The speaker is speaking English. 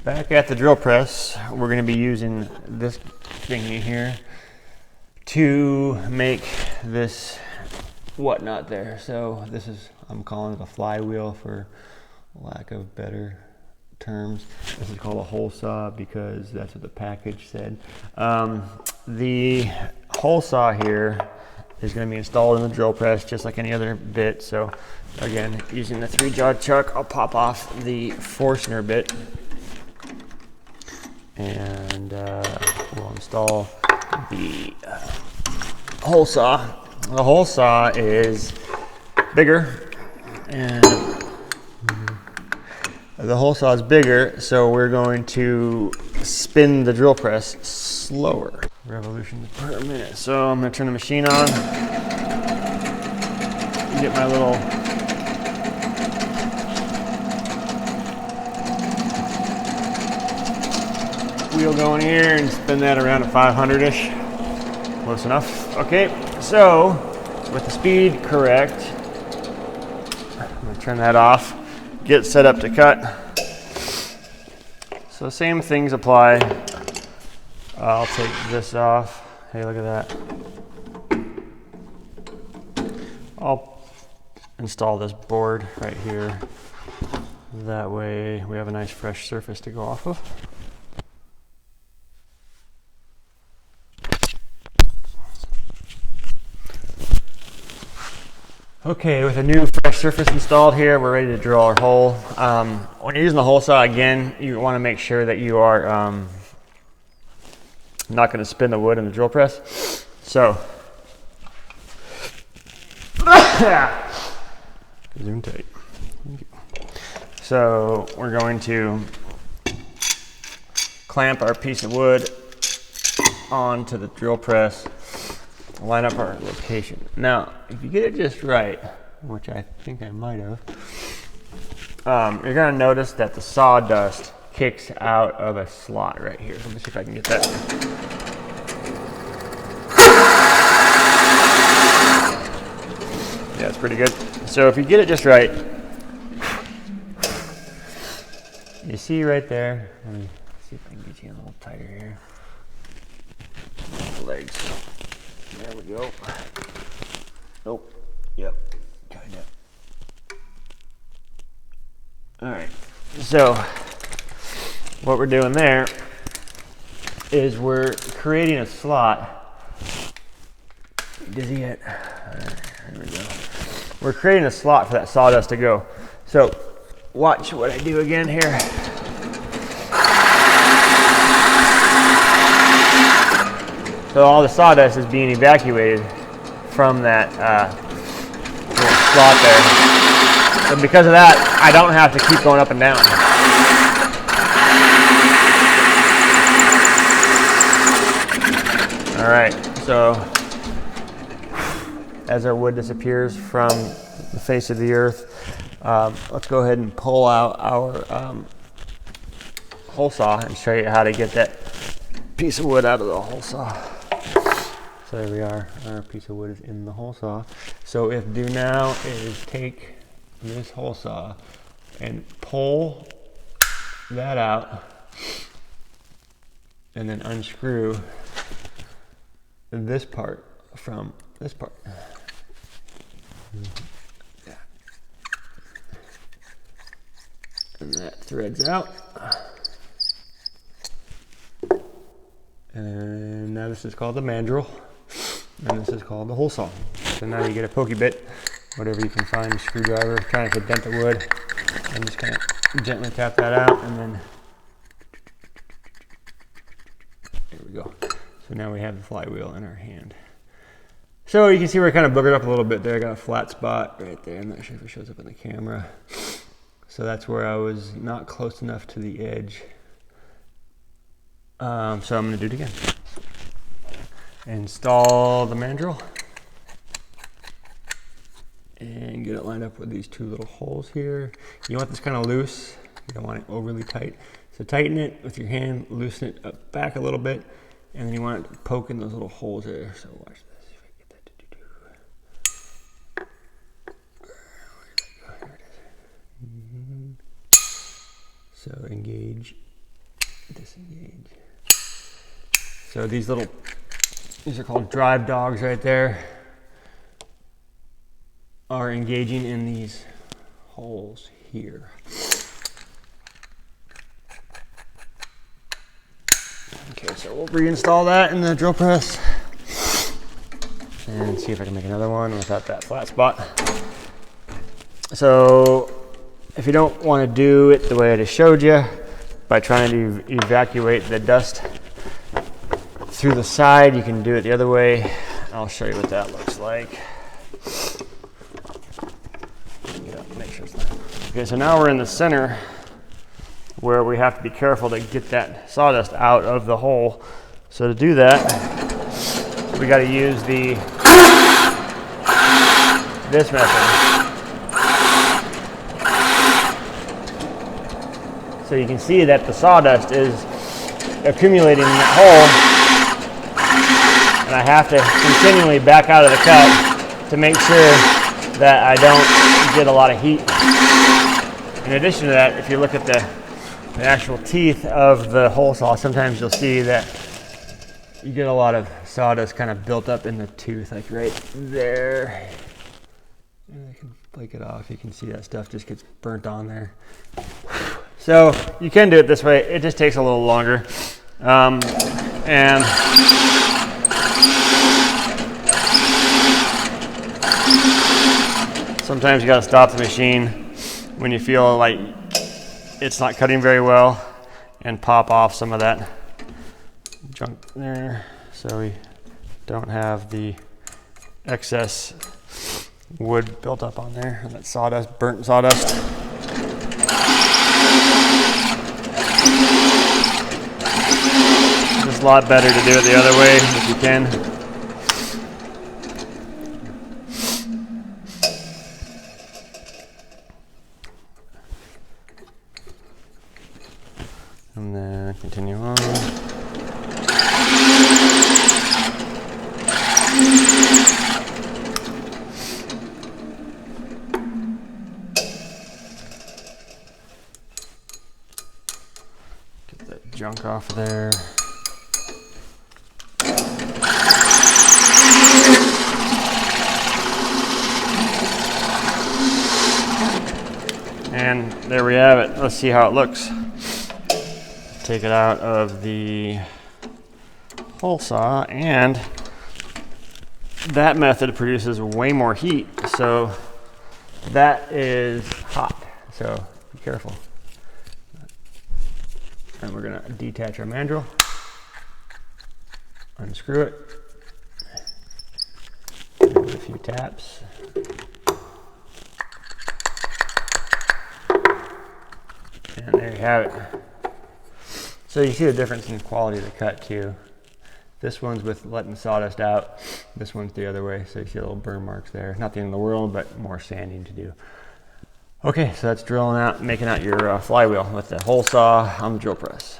Back at the drill press, we're going to be using this thingy here to make this whatnot there. So this is, I'm calling it a flywheel for lack of better terms. This is called a hole saw because that's what the package said. The hole saw here is going to be installed in the drill press just like any other bit. So again, using the 3-jaw chuck, I'll pop off the Forstner bit and we'll install the hole saw. The hole saw is bigger, and the hole saw is bigger, so we're going to spin the drill press slower. Revolutions per minute. So I'm going to turn the machine on, get my little wheel going here and spin that around at 500-ish. Close enough. Okay, so with the speed correct, I'm going to turn that off, get set up to cut. So same things apply. I'll take this off. Hey, look at that. I'll install this board right here. That way we have a nice fresh surface to go off of. Okay, with a new fresh surface installed here, we're ready to drill our hole. When you're using the hole saw, again, you want to make sure that you are not going to spin the wood in the drill press. So, zoom tight. So we're going to clamp our piece of wood onto the drill press, line up our location. Now, if you get it just right, which I think I might have, you're going to notice that the sawdust kicks out of a slot right here. Let me see if I can get that. Yeah, it's pretty good. So if you get it just right, you see right there, let me see if I can get you a little tighter here. Legs. There we go. Nope. Yep. Kind of. All right. So what we're doing there is we're creating a slot. Dizzy yet? There we go. We're creating a slot for that sawdust to go. So watch what I do again here. So all the sawdust is being evacuated from that little slot there. So because of that, I don't have to keep going up and down. All right, so as our wood disappears from the face of the earth, let's go ahead and pull out our hole saw and show you how to get that piece of wood out of the hole saw. So there we are, our piece of wood is in the hole saw. So if do now is take this hole saw and pull that out and then unscrew this part from this part. And that threads out. And now this is called the mandrel. And this is called the hole saw. So now you get a pokey bit, whatever you can find, a screwdriver, trying to dent the wood, and just kind of gently tap that out, and then there we go. So now we have the flywheel in our hand. So you can see we're kind of boogered up a little bit there. I got a flat spot right there. I'm not sure if it shows up in the camera. So that's where I was not close enough to the edge. So I'm going to do it again. Install the mandrel and get it lined up with these two little holes here. You want this kind of loose. You don't want it overly tight. So tighten it with your hand, loosen it up back a little bit, and then you want it to poke in those little holes there. So watch this. If I get that to do. Where did that go? Here it is. So engage disengage. So these are called drive dogs right there, are engaging in these holes here. Okay, so we'll reinstall that in the drill press and see if I can make another one without that flat spot. So if you don't want to do it the way I just showed you, by trying to evacuate the dust through the side, you can do it the other way. I'll show you what that looks like. Make sure it's not. Okay, so now we're in the center where we have to be careful to get that sawdust out of the hole. So to do that, we got to use this method. So you can see that the sawdust is accumulating in that hole, and I have to continually back out of the cut to make sure that I don't get a lot of heat. In addition to that, if you look at the actual teeth of the hole saw, sometimes you'll see that you get a lot of sawdust kind of built up in the tooth, like right there. And I can flake it off. You can see that stuff just gets burnt on there. So you can do it this way. It just takes a little longer. And sometimes you got to stop the machine when you feel like it's not cutting very well and pop off some of that junk there so we don't have the excess wood built up on there, and that sawdust, burnt sawdust. It's a lot better to do it the other way if you can. And then continue on. Get that junk off of there. And there we have it. Let's see how it looks. Take it out of the hole saw, and that method produces way more heat, so that is hot, so be careful. And we're going to detach our mandrel, unscrew it, give it a few taps. And there you have it. So you see the difference in quality of the cut too. This one's with letting the sawdust out. This one's the other way. So you see little burn marks there. Not the end of the world, but more sanding to do. Okay, so that's drilling out, making out your flywheel with the hole saw on the drill press.